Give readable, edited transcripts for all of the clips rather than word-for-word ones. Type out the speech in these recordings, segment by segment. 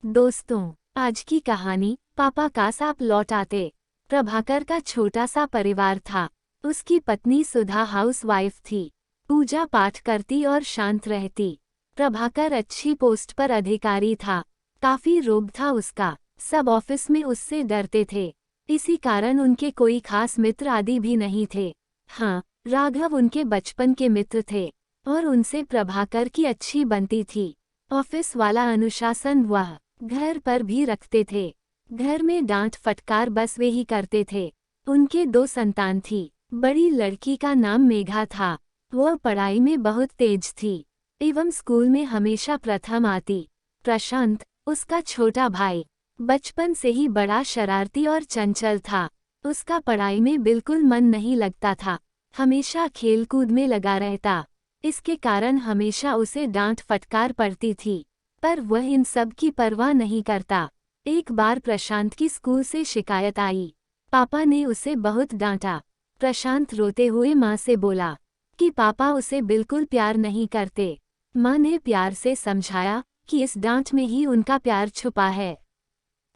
दोस्तों, आज की कहानी पापा का सांप लौट आते। प्रभाकर का छोटा सा परिवार था। उसकी पत्नी सुधा हाउसवाइफ थी। पूजा पाठ करती और शांत रहती। प्रभाकर अच्छी पोस्ट पर अधिकारी था। काफी रोब था उसका। सब ऑफिस में उससे डरते थे। इसी कारण उनके कोई खास मित्र आदि भी नहीं थे। हाँ, राघव उनके बचपन के मित्र थे और उनसे प्रभाकर की अच्छी बनती थी। ऑफिस वाला अनुशासन वह घर पर भी रखते थे। घर में डांट फटकार बस वे ही करते थे। उनके दो संतान थी। बड़ी लड़की का नाम मेघा था। वह पढ़ाई में बहुत तेज थी एवं स्कूल में हमेशा प्रथम आती। प्रशांत, उसका छोटा भाई, बचपन से ही बड़ा शरारती और चंचल था। उसका पढ़ाई में बिल्कुल मन नहीं लगता था। हमेशा खेलकूद में लगा रहता। इसके कारण हमेशा उसे डांट फटकार पड़ती थी, पर वह इन सब की परवाह नहीं करता। एक बार प्रशांत की स्कूल से शिकायत आई। पापा ने उसे बहुत डांटा। प्रशांत रोते हुए माँ से बोला कि पापा उसे बिल्कुल प्यार नहीं करते। माँ ने प्यार से समझाया कि इस डांट में ही उनका प्यार छुपा है।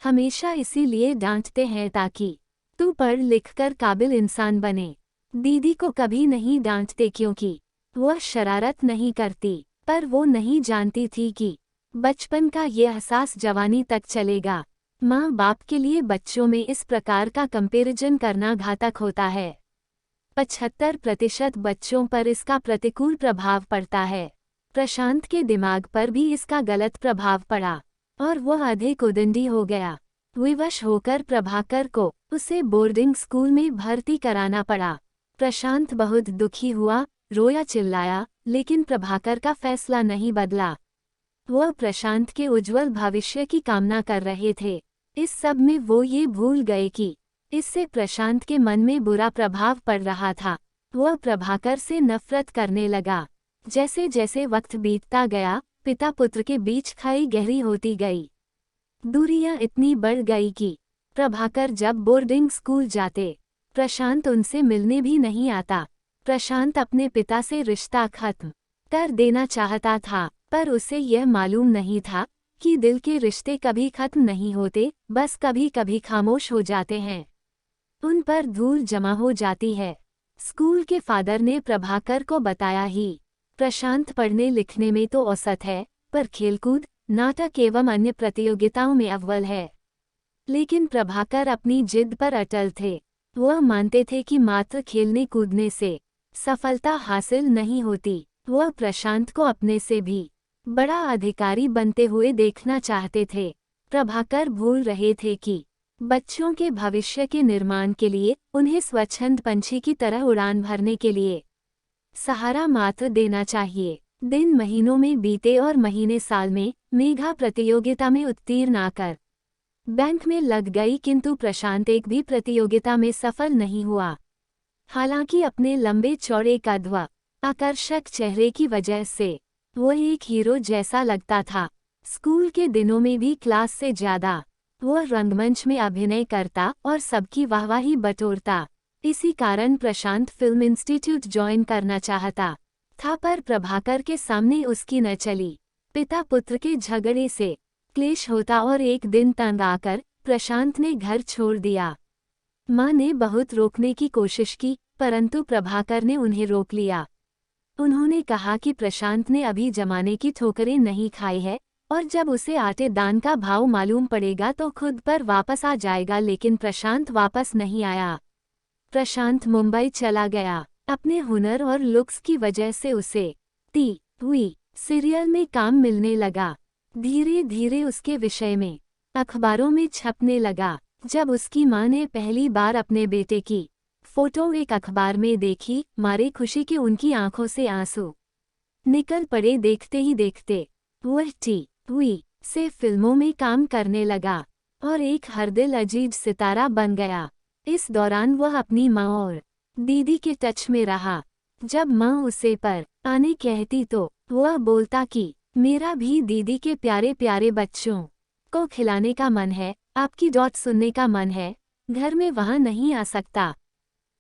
हमेशा इसीलिए डांटते हैं ताकि तू पढ़ लिख कर काबिल इंसान बने। दीदी को कभी नहीं डांटते क्योंकि वह शरारत नहीं करती, पर वो नहीं जानती थी कि बचपन का ये एहसास जवानी तक चलेगा। माँ बाप के लिए बच्चों में इस प्रकार का कंपैरिजन करना घातक होता है। 75% बच्चों पर इसका प्रतिकूल प्रभाव पड़ता है। प्रशांत के दिमाग पर भी इसका गलत प्रभाव पड़ा और वह अधिक उद्दंडी हो गया। विवश होकर प्रभाकर को उसे बोर्डिंग स्कूल में भर्ती कराना पड़ा। प्रशांत बहुत दुखी हुआ, रोया चिल्लाया, लेकिन प्रभाकर का फैसला नहीं बदला। वह प्रशांत के उज्जवल भविष्य की कामना कर रहे थे। इस सब में वो ये भूल गए कि इससे प्रशांत के मन में बुरा प्रभाव पड़ रहा था। वह प्रभाकर से नफरत करने लगा। जैसे जैसे वक्त बीतता गया, पिता पुत्र के बीच खाई गहरी होती गई। दूरियां इतनी बढ़ गई कि प्रभाकर जब बोर्डिंग स्कूल जाते, प्रशांत उनसे मिलने भी नहीं आता। प्रशांत अपने पिता से रिश्ता खत्म कर देना चाहता था, पर उसे यह मालूम नहीं था कि दिल के रिश्ते कभी खत्म नहीं होते, बस कभी कभी खामोश हो जाते हैं। उन पर धूल जमा हो जाती है। स्कूल के फादर ने प्रभाकर को बताया ही, प्रशांत पढ़ने लिखने में तो औसत है, पर खेलकूद, नाटक एवं अन्य प्रतियोगिताओं में अव्वल है। लेकिन प्रभाकर अपनी जिद पर अटल थे। वह मानते थे कि मात्र खेलने कूदने से सफलता हासिल नहीं होती। वह प्रशांत को अपने से भी बड़ा अधिकारी बनते हुए देखना चाहते थे। प्रभाकर भूल रहे थे कि बच्चों के भविष्य के निर्माण के लिए उन्हें स्वच्छंद पंछी की तरह उड़ान भरने के लिए सहारा मात्र देना चाहिए। दिन महीनों में बीते और महीने साल में। मेघा प्रतियोगिता में उत्तीर्ण आकर बैंक में लग गई, किंतु प्रशांत एक भी प्रतियोगिता में सफल नहीं हुआ। हालांकि अपने लंबे चौड़े कद व आकर्षक चेहरे की वजह से वह एक हीरो जैसा लगता था। स्कूल के दिनों में भी क्लास से ज्यादा वह रंगमंच में अभिनय करता और सबकी वाहवाही बटोरता। इसी कारण प्रशांत फिल्म इंस्टीट्यूट ज्वाइन करना चाहता था, पर प्रभाकर के सामने उसकी न चली। पिता पुत्र के झगड़े से क्लेश होता और एक दिन तंग आकर प्रशांत ने घर छोड़ दिया। माँ ने बहुत रोकने की कोशिश की, परंतु प्रभाकर ने उन्हें रोक लिया। उन्होंने कहा कि प्रशांत ने अभी जमाने की ठोकरें नहीं खाई है और जब उसे आटे दान का भाव मालूम पड़ेगा तो खुद पर वापस आ जाएगा। लेकिन प्रशांत वापस नहीं आया। प्रशांत मुंबई चला गया। अपने हुनर और लुक्स की वजह से उसे टीवी सीरियल में काम मिलने लगा। धीरे धीरे उसके विषय में अखबारों में छपने लगा। जब उसकी माँ ने पहली बार अपने बेटे की फोटो एक अखबार में देखी, मारे खुशी के उनकी आंखों से आंसू निकल पड़े। देखते ही देखते वह टीवी से फिल्मों में काम करने लगा और एक हरदिल अजीज सितारा बन गया। इस दौरान वह अपनी माँ और दीदी के टच में रहा। जब माँ उसे पर आने कहती तो वह बोलता कि मेरा भी दीदी के प्यारे प्यारे बच्चों को खिलाने का मन है, आपकी डॉट सुनने का मन है, घर में वहाँ नहीं आ सकता।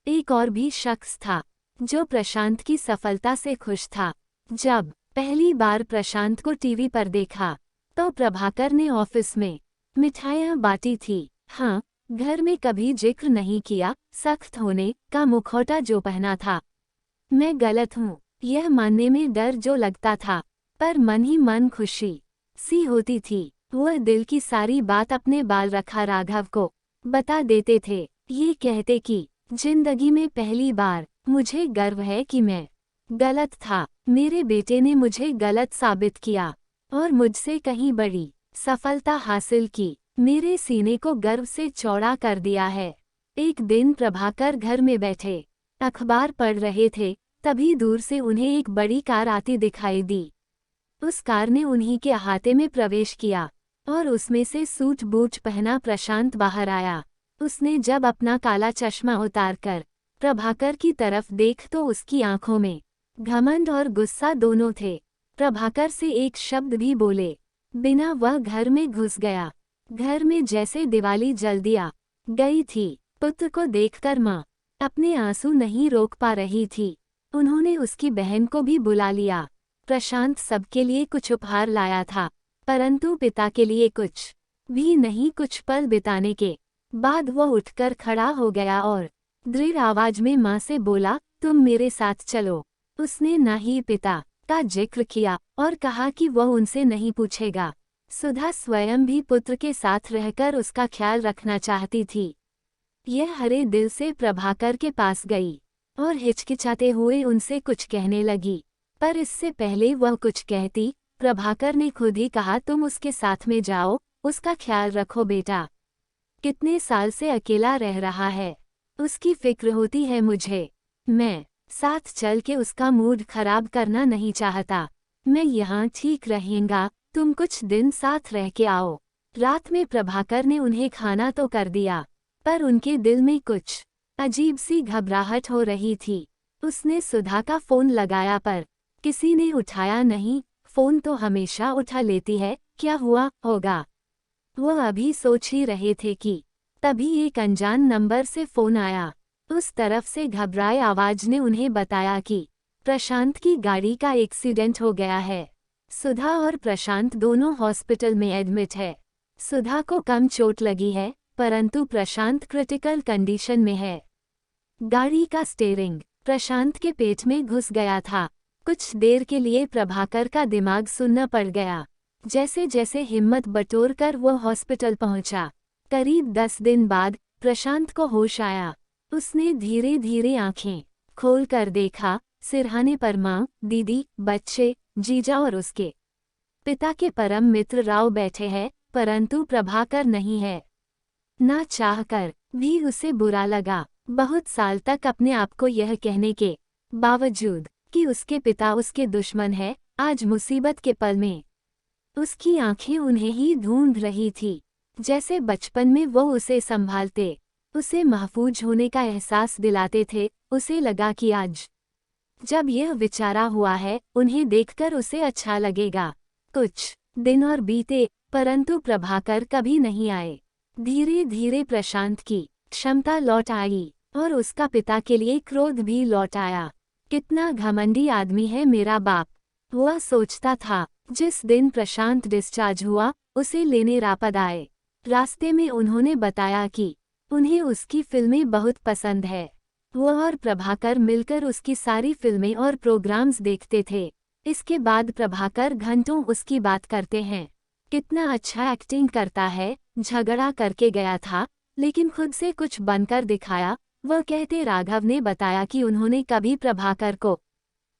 एक और भी शख्स था जो प्रशांत की सफलता से खुश था। जब पहली बार प्रशांत को टीवी पर देखा तो प्रभाकर ने ऑफिस में मिठाइयाँ बांटी थी। हाँ, घर में कभी जिक्र नहीं किया सख्त होने का मुखौटा जो पहना था। मैं गलत हूँ यह मानने में डर जो लगता था, पर मन ही मन खुशी सी होती थी। वह दिल की सारी बात अपने बाल रखा राघव को बता देते थे। ये कहते कि जिंदगी में पहली बार मुझे गर्व है कि मैं गलत था। मेरे बेटे ने मुझे गलत साबित किया और मुझसे कहीं बड़ी सफलता हासिल की। मेरे सीने को गर्व से चौड़ा कर दिया है। एक दिन प्रभाकर घर में बैठे अखबार पढ़ रहे थे, तभी दूर से उन्हें एक बड़ी कार आती दिखाई दी। उस कार ने उन्हीं के अहाते में प्रवेश किया और उसमें से सूट बूट पहना प्रशांत बाहर आया। उसने जब अपना काला चश्मा उतारकर प्रभाकर की तरफ देख तो उसकी आंखों में घमंड और गुस्सा दोनों थे। प्रभाकर से एक शब्द भी बोले बिना वह घर में घुस गया। घर में जैसे दिवाली जल दिया गई थी। पुत्र को देखकर माँ अपने आंसू नहीं रोक पा रही थी। उन्होंने उसकी बहन को भी बुला लिया। प्रशांत सबके लिए कुछ उपहार लाया था, परंतु पिता के लिए कुछ भी नहीं। कुछ पल बिताने के बाद वह उठकर खड़ा हो गया और दृढ़ आवाज में माँ से बोला, तुम मेरे साथ चलो। उसने ना ही पिता का जिक्र किया और कहा कि वह उनसे नहीं पूछेगा। सुधा स्वयं भी पुत्र के साथ रहकर उसका ख्याल रखना चाहती थी। यह हरे दिल से प्रभाकर के पास गई और हिचकिचाते हुए उनसे कुछ कहने लगी, पर इससे पहले वह कुछ कहती, प्रभाकर ने खुद ही कहा, तुम उसके साथ में जाओ, उसका ख्याल रखो बेटा। कितने साल से अकेला रह रहा है, उसकी फिक्र होती है मुझे। मैं साथ चल के उसका मूड खराब करना नहीं चाहता। मैं यहाँ ठीक रहेंगा, तुम कुछ दिन साथ रह के आओ। रात में प्रभाकर ने उन्हें खाना तो कर दिया, पर उनके दिल में कुछ अजीब सी घबराहट हो रही थी। उसने सुधा का फोन लगाया पर किसी ने उठाया नहीं। फोन तो हमेशा उठा लेती है, क्या हुआ होगा। वह अभी सोच ही रहे थे कि तभी एक अनजान नंबर से फोन आया। उस तरफ से घबराए आवाज ने उन्हें बताया कि प्रशांत की गाड़ी का एक्सीडेंट हो गया है। सुधा और प्रशांत दोनों हॉस्पिटल में एडमिट है। सुधा को कम चोट लगी है, परंतु प्रशांत क्रिटिकल कंडीशन में है। गाड़ी का स्टीयरिंग प्रशांत के पेट में घुस गया था। कुछ देर के लिए प्रभाकर का दिमाग सुन्न पड़ गया। जैसे जैसे हिम्मत बटोरकर वो हॉस्पिटल पहुंचा। करीब 10 दिन बाद प्रशांत को होश आया। उसने धीरे धीरे आंखें खोल कर देखा। सिरहाने पर माँ, दीदी, बच्चे, जीजा और उसके पिता के परम मित्र राव बैठे हैं, परंतु प्रभाकर नहीं है। ना चाहकर भी उसे बुरा लगा। बहुत साल तक अपने आप को यह कहने के बावजूद कि उसके पिता उसके दुश्मन है, आज मुसीबत के पल में उसकी आंखें उन्हें ही ढूंढ रही थी। जैसे बचपन में वो उसे संभालते, उसे महफूज होने का एहसास दिलाते थे। उसे लगा कि आज जब यह विचारा हुआ है, उन्हें देखकर उसे अच्छा लगेगा। कुछ दिन और बीते, परंतु प्रभाकर कभी नहीं आए। धीरे धीरे प्रशांत की क्षमता लौट आई और उसका पिता के लिए क्रोध भी लौट आया। कितना घमंडी आदमी है मेरा बाप, वह सोचता था। जिस दिन प्रशांत डिस्चार्ज हुआ, उसे लेने रापद आए। रास्ते में उन्होंने बताया कि उन्हें उसकी फिल्में बहुत पसंद है। वह और प्रभाकर मिलकर उसकी सारी फिल्में और प्रोग्राम्स देखते थे। इसके बाद प्रभाकर घंटों उसकी बात करते हैं। कितना अच्छा एक्टिंग करता है। झगड़ा करके गया था, लेकिन खुद से कुछ बनकर दिखाया। वह कहते, राघव ने बताया कि उन्होंने कभी प्रभाकर को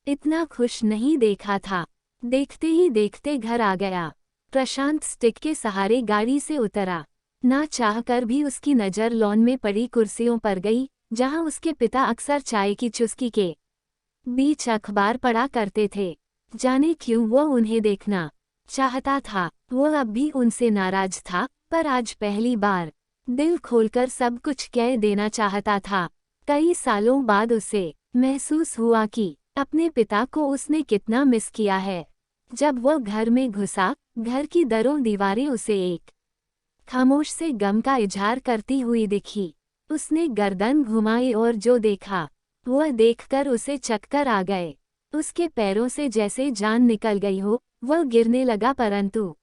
इतना खुश नहीं देखा था। देखते ही देखते घर आ गया। प्रशांत स्टिक के सहारे गाड़ी से उतरा। ना चाहकर भी उसकी नज़र लॉन में पड़ी कुर्सियों पर गई, जहां उसके पिता अक्सर चाय की चुस्की के बीच अखबार पढ़ा करते थे। जाने क्यों वो उन्हें देखना चाहता था। वह अब भी उनसे नाराज था, पर आज पहली बार दिल खोलकर सब कुछ कह देना चाहता था। कई सालों बाद उसे महसूस हुआ कि अपने पिता को उसने कितना मिस किया है। जब वह घर में घुसा, घर की दरों दीवारें उसे एक खामोश से गम का इजहार करती हुई दिखी। उसने गर्दन घुमाई और जो देखा, वह देखकर उसे चक्कर आ गए। उसके पैरों से जैसे जान निकल गई हो। वह गिरने लगा, परंतु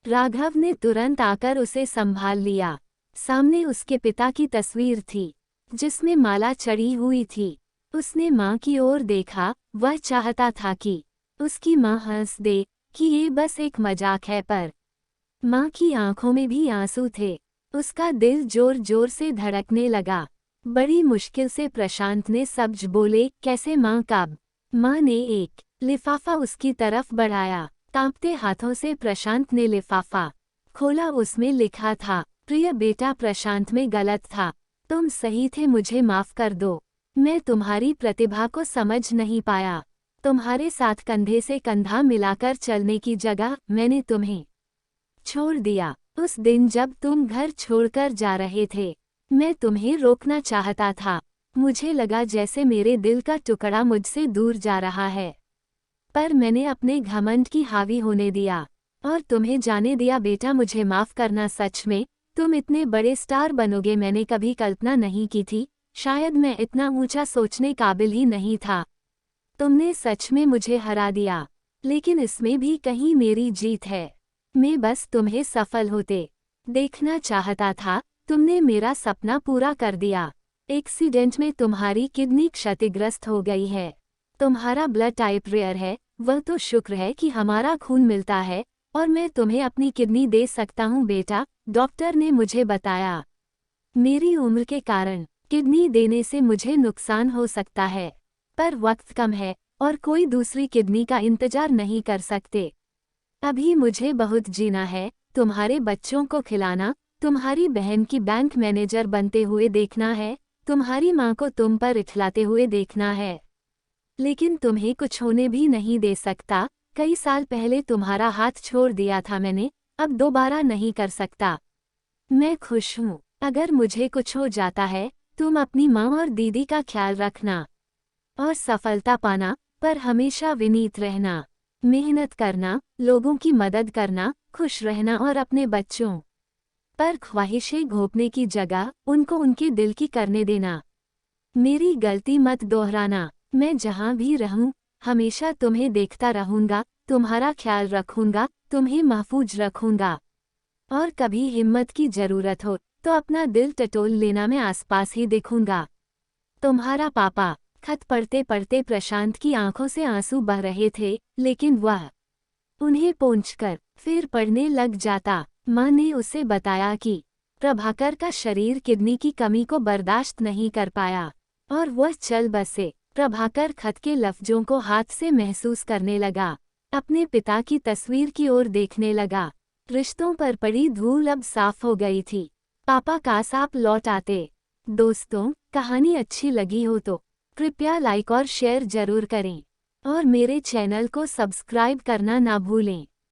राघव ने तुरंत आकर उसे संभाल लिया। सामने उसके पिता की तस्वीर थी, जिसमें माला चढ़ी हुई थी। उसने माँ की ओर देखा, वह चाहता था कि उसकी माँ हंस दे कि ये बस एक मजाक है, पर माँ की आंखों में भी आंसू थे। उसका दिल जोर जोर से धड़कने लगा। बड़ी मुश्किल से प्रशांत ने सब्ज बोले, कैसे माँ कब? माँ ने एक लिफाफा उसकी तरफ बढ़ाया। कांपते हाथों से प्रशांत ने लिफाफा खोला। उसमें लिखा था, प्रिय बेटा प्रशांत, में गलत था, तुम सही थे, मुझे माफ कर दो। मैं तुम्हारी प्रतिभा को समझ नहीं पाया। तुम्हारे साथ कंधे से कंधा मिलाकर चलने की जगह मैंने तुम्हें छोड़ दिया। उस दिन जब तुम घर छोड़कर जा रहे थे, मैं तुम्हें रोकना चाहता था। मुझे लगा जैसे मेरे दिल का टुकड़ा मुझसे दूर जा रहा है, पर मैंने अपने घमंड की हावी होने दिया और तुम्हें जाने दिया। बेटा मुझे माफ करना, सच में तुम इतने बड़े स्टार बनोगे मैंने कभी कल्पना नहीं की थी। शायद मैं इतना ऊंचा सोचने काबिल ही नहीं था। तुमने सच में मुझे हरा दिया, लेकिन इसमें भी कहीं मेरी जीत है। मैं बस तुम्हें सफल होते देखना चाहता था। तुमने मेरा सपना पूरा कर दिया। एक्सीडेंट में तुम्हारी किडनी क्षतिग्रस्त हो गई है। तुम्हारा ब्लड टाइप रेयर है, वह तो शुक्र है कि हमारा खून मिलता है और मैं तुम्हें अपनी किडनी दे सकता हूँ बेटा, डॉक्टर ने मुझे बताया। मेरी उम्र के कारण किडनी देने से मुझे नुकसान हो सकता है, पर वक्त कम है और कोई दूसरी किडनी का इंतजार नहीं कर सकते। अभी मुझे बहुत जीना है, तुम्हारे बच्चों को खिलाना, तुम्हारी बहन की बैंक मैनेजर बनते हुए देखना है, तुम्हारी माँ को तुम पर इठलाते हुए देखना है। लेकिन तुम्हें कुछ होने भी नहीं दे सकता। कई साल पहले तुम्हारा हाथ छोड़ दिया था मैंने, अब दोबारा नहीं कर सकता। मैं खुश हूँ। अगर मुझे कुछ हो जाता है, तुम अपनी माँ और दीदी का ख्याल रखना और सफलता पाना, पर हमेशा विनीत रहना, मेहनत करना, लोगों की मदद करना, खुश रहना और अपने बच्चों पर ख्वाहिशें घोंपने की जगह उनको उनके दिल की करने देना। मेरी गलती मत दोहराना। मैं जहाँ भी रहूँ हमेशा तुम्हें देखता रहूँगा, तुम्हारा ख्याल रखूँगा, तुम्हें महफूज रखूँगा। और कभी हिम्मत की जरूरत हो तो अपना दिल टटोल लेना, मैं आसपास ही दिखूँगा। तुम्हारा पापा। खत पढ़ते पढ़ते प्रशांत की आंखों से आंसू बह रहे थे, लेकिन वह उन्हें पोंछकर फिर पढ़ने लग जाता। माँ ने उसे बताया कि प्रभाकर का शरीर किडनी की कमी को बर्दाश्त नहीं कर पाया और वह चल बसे। प्रभाकर खत के लफ्जों को हाथ से महसूस करने लगा, अपने पिता की तस्वीर की ओर देखने लगा। रिश्तों पर पड़ी धूल अब साफ हो गई थी। पापा काश आप लौट आते। दोस्तों, कहानी अच्छी लगी हो तो कृपया लाइक और शेयर जरूर करें और मेरे चैनल को सब्सक्राइब करना ना भूलें।